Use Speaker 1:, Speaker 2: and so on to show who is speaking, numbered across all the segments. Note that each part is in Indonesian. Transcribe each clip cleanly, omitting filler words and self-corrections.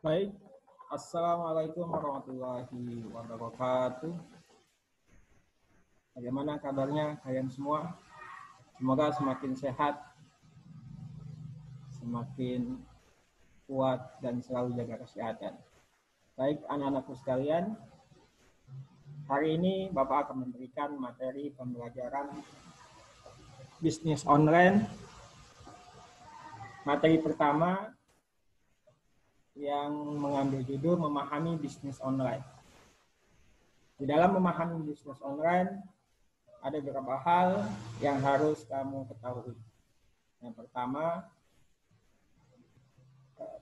Speaker 1: Baik, Assalamualaikum warahmatullahi wabarakatuh. Bagaimana kabarnya kalian semua? Semoga semakin sehat, semakin kuat, dan selalu jaga kesehatan. Baik, anak-anakku sekalian, hari ini Bapak akan memberikan materi pembelajaran bisnis online. Materi pertama yang mengambil judul memahami bisnis online. Di dalam memahami bisnis online, ada beberapa hal yang harus kamu ketahui. Yang pertama,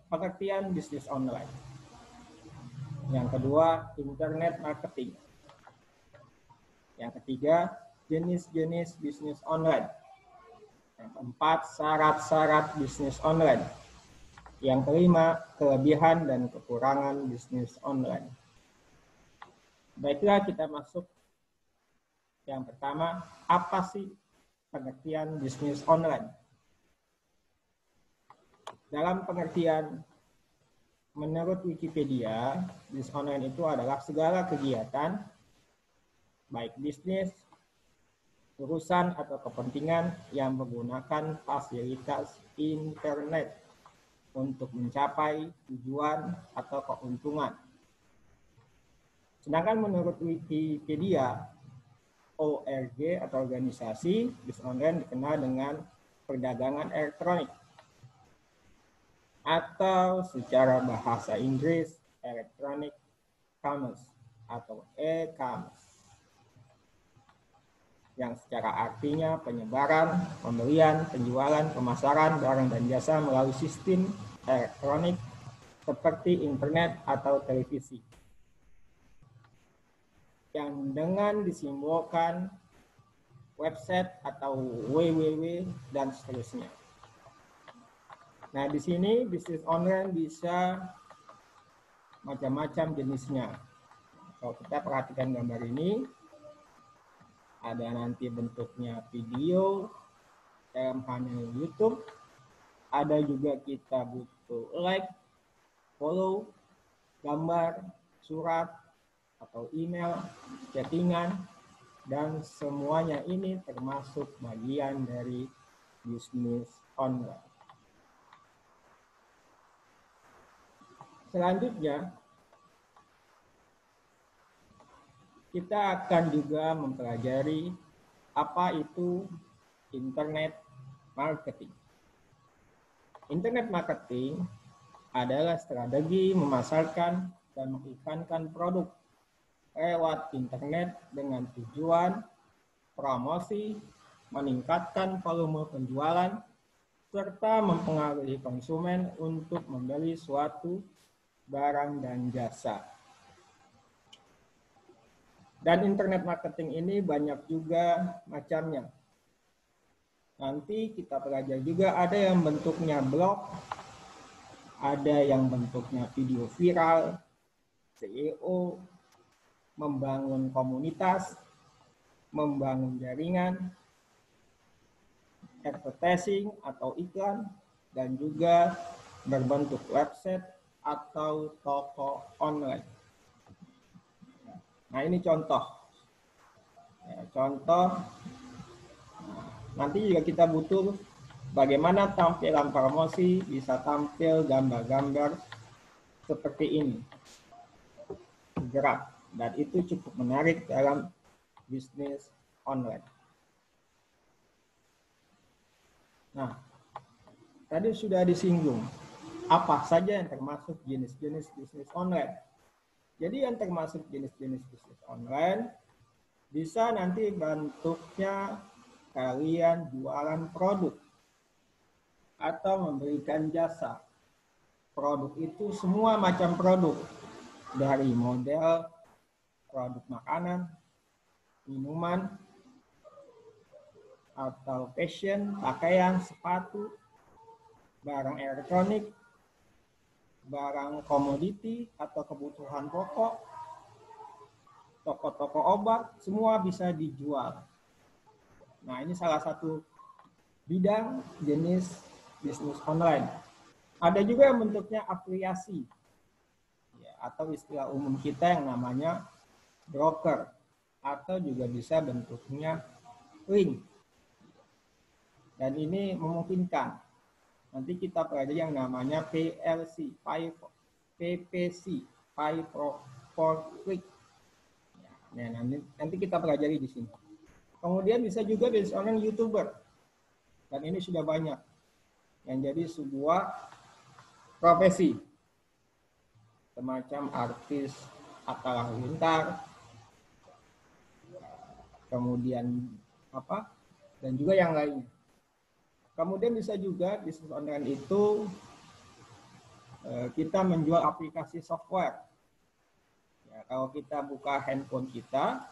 Speaker 1: pengertian bisnis online. Yang kedua, internet marketing. Yang ketiga, jenis-jenis bisnis online. Yang keempat, syarat-syarat bisnis online. Yang kelima, kelebihan dan kekurangan bisnis online. Baiklah, kita masuk. Yang pertama, apa sih pengertian bisnis online? Dalam pengertian menurut Wikipedia, bisnis online itu adalah segala kegiatan, baik bisnis, urusan atau kepentingan yang menggunakan fasilitas internet untuk mencapai tujuan atau keuntungan. Sedangkan menurut Wikipedia, ORG atau organisasi, bisnis online dikenal dengan perdagangan elektronik atau secara bahasa Inggris electronic commerce atau e-commerce, yang secara artinya penyebaran, pembelian, penjualan, pemasaran barang dan jasa melalui sistem elektronik seperti internet atau televisi, yang dengan disimbolkan website atau www dan seterusnya. Nah, di sini bisnis online bisa macam-macam jenisnya. Kalau kita perhatikan gambar ini, ada nanti bentuknya video dalam panel YouTube, ada juga kita butuh like, follow, gambar, surat, atau email, chattingan, dan semuanya ini termasuk bagian dari bisnis online. Selanjutnya, kita akan juga mempelajari apa itu internet marketing. Internet marketing adalah strategi memasarkan dan mengiklankan produk lewat internet dengan tujuan promosi, meningkatkan volume penjualan, serta mempengaruhi konsumen untuk membeli suatu barang dan jasa. Dan internet marketing ini banyak juga macamnya. Nanti kita pelajari juga ada yang bentuknya blog, ada yang bentuknya video viral, SEO, membangun komunitas, membangun jaringan, advertising atau iklan, dan juga berbentuk website atau toko online. Nah, ini contoh. Nanti juga kita butuh bagaimana tampilan promosi bisa tampil gambar-gambar seperti ini. Gerak. Dan itu cukup menarik dalam bisnis online. Nah, tadi sudah disinggung apa saja yang termasuk jenis-jenis bisnis online. Jadi yang termasuk jenis-jenis bisnis online bisa nanti bentuknya kalian jualan produk atau memberikan jasa. Produk itu semua macam produk, dari model produk makanan, minuman, atau fashion, pakaian, sepatu, barang elektronik, barang komoditi atau kebutuhan pokok, toko-toko obat, semua bisa dijual. Nah, ini salah satu bidang jenis bisnis online. Ada juga yang bentuknya afiliasi. atau istilah umum kita yang namanya broker, atau juga bisa bentuknya link. Dan ini memungkinkan. Nanti kita pelajari yang namanya PLC, PPC, Pay for Click. Nah, nanti kita pelajari di sini. Kemudian bisa juga bisnis online YouTuber. Dan ini sudah banyak yang jadi sebuah profesi. Semacam artis Atta Halilintar, kemudian dan juga yang lainnya. Kemudian bisa juga bisnis online itu kita menjual aplikasi software. Ya, kalau kita buka handphone kita,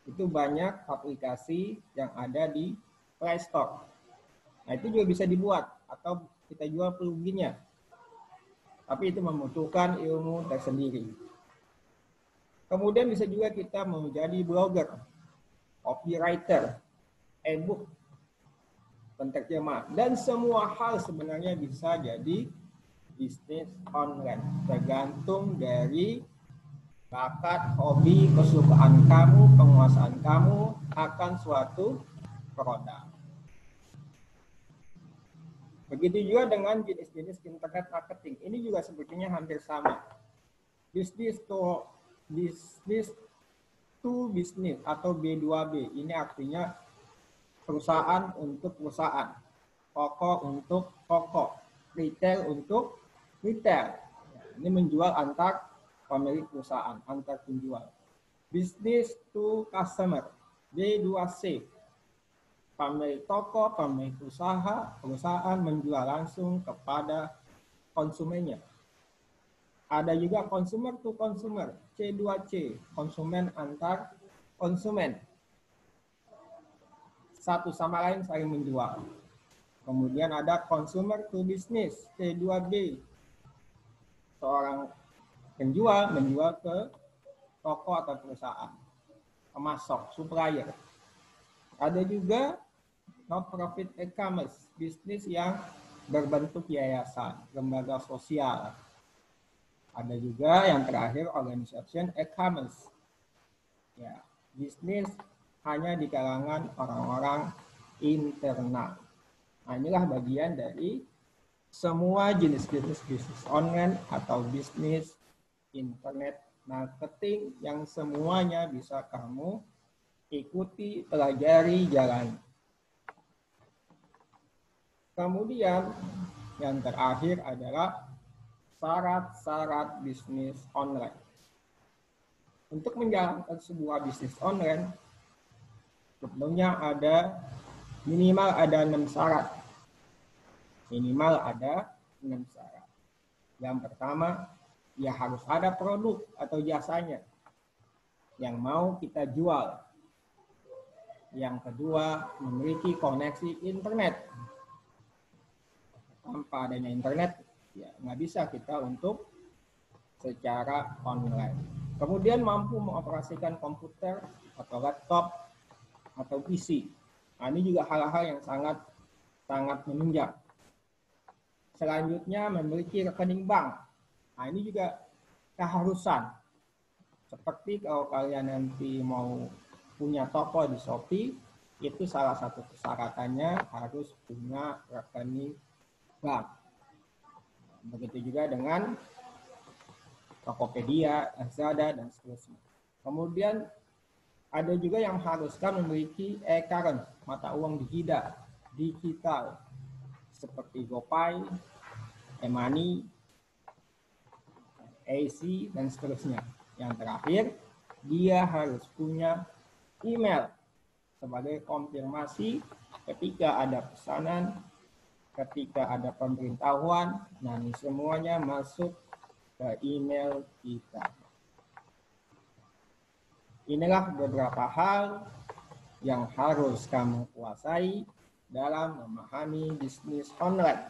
Speaker 1: itu banyak aplikasi yang ada di Play Store. Nah, itu juga bisa dibuat atau kita jual pluginnya. Tapi itu membutuhkan ilmu tersendiri. Kemudian bisa juga kita menjadi blogger, copywriter, e-book, penterjemah, dan semua hal sebenarnya bisa jadi bisnis online. Tergantung dari bakat, hobi, kesukaan kamu, penguasaan kamu akan suatu produk. Begitu juga dengan jenis-jenis internet marketing. Ini juga sebetulnya hampir sama. Business to business atau B2B. Ini artinya perusahaan untuk perusahaan, toko untuk toko, retail untuk retail. Ini menjual antar pemilik perusahaan, antar penjual. Business to customer, B2C. Pemilik toko, pemilik perusahaan menjual langsung kepada konsumennya. Ada juga consumer to consumer, C2C, konsumen antar konsumen. Satu sama lain saling menjual. Kemudian ada consumer to business, C2B. Seorang penjual menjual ke toko atau perusahaan, pemasok, supplier. Ada juga non-profit e-commerce, bisnis yang berbentuk yayasan, lembaga sosial. Ada juga yang terakhir organization e-commerce. Ya, bisnis hanya di kalangan orang-orang internal. Nah, inilah bagian dari semua jenis-jenis bisnis online atau bisnis internet marketing yang semuanya bisa kamu ikuti, pelajari, jalani. Kemudian yang terakhir adalah syarat-syarat bisnis online. Untuk menjalankan sebuah bisnis online, sebelumnya minimal ada 6 syarat. Minimal ada 6 syarat. Yang pertama, ya harus ada produk atau jasanya yang mau kita jual. Yang kedua, memiliki koneksi internet. Tanpa adanya internet, ya nggak bisa kita untuk secara online. Kemudian mampu mengoperasikan komputer atau laptop atau PC. Nah, ini juga hal-hal yang sangat menunjang. Selanjutnya memiliki rekening bank. Nah, ini juga keharusan. Seperti kalau kalian nanti mau punya toko di Shopee, itu salah satu persyaratannya harus punya rekening bank. Begitu juga dengan Tokopedia, Lazada, dan seterusnya. Kemudian ada juga yang haruskan memiliki e-current, mata uang digital, seperti GoPay, e-money, AC, dan seterusnya. Yang terakhir, dia harus punya email sebagai konfirmasi ketika ada pesanan, ketika ada pemberitahuan. Nah, ini semuanya masuk ke email kita. Inilah beberapa hal yang harus kamu kuasai dalam memahami bisnis online.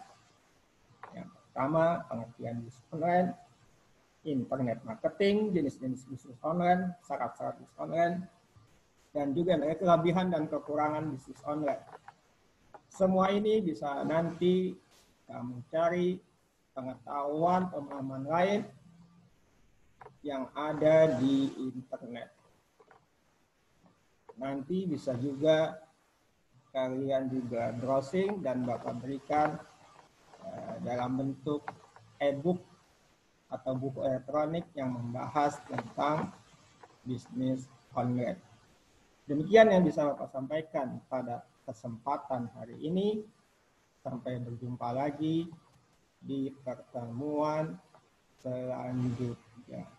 Speaker 1: Yang pertama, pengertian bisnis online, internet marketing, jenis-jenis bisnis online, syarat-syarat bisnis online, dan juga kelebihan dan kekurangan bisnis online. Semua ini bisa nanti kamu cari pengetahuan, pemahaman lain yang ada di internet. Nanti bisa juga kalian juga browsing dan Bapak berikan dalam bentuk e-book atau buku elektronik yang membahas tentang bisnis online. Demikian yang bisa Bapak sampaikan pada kesempatan hari ini. Sampai berjumpa lagi di pertemuan selanjutnya.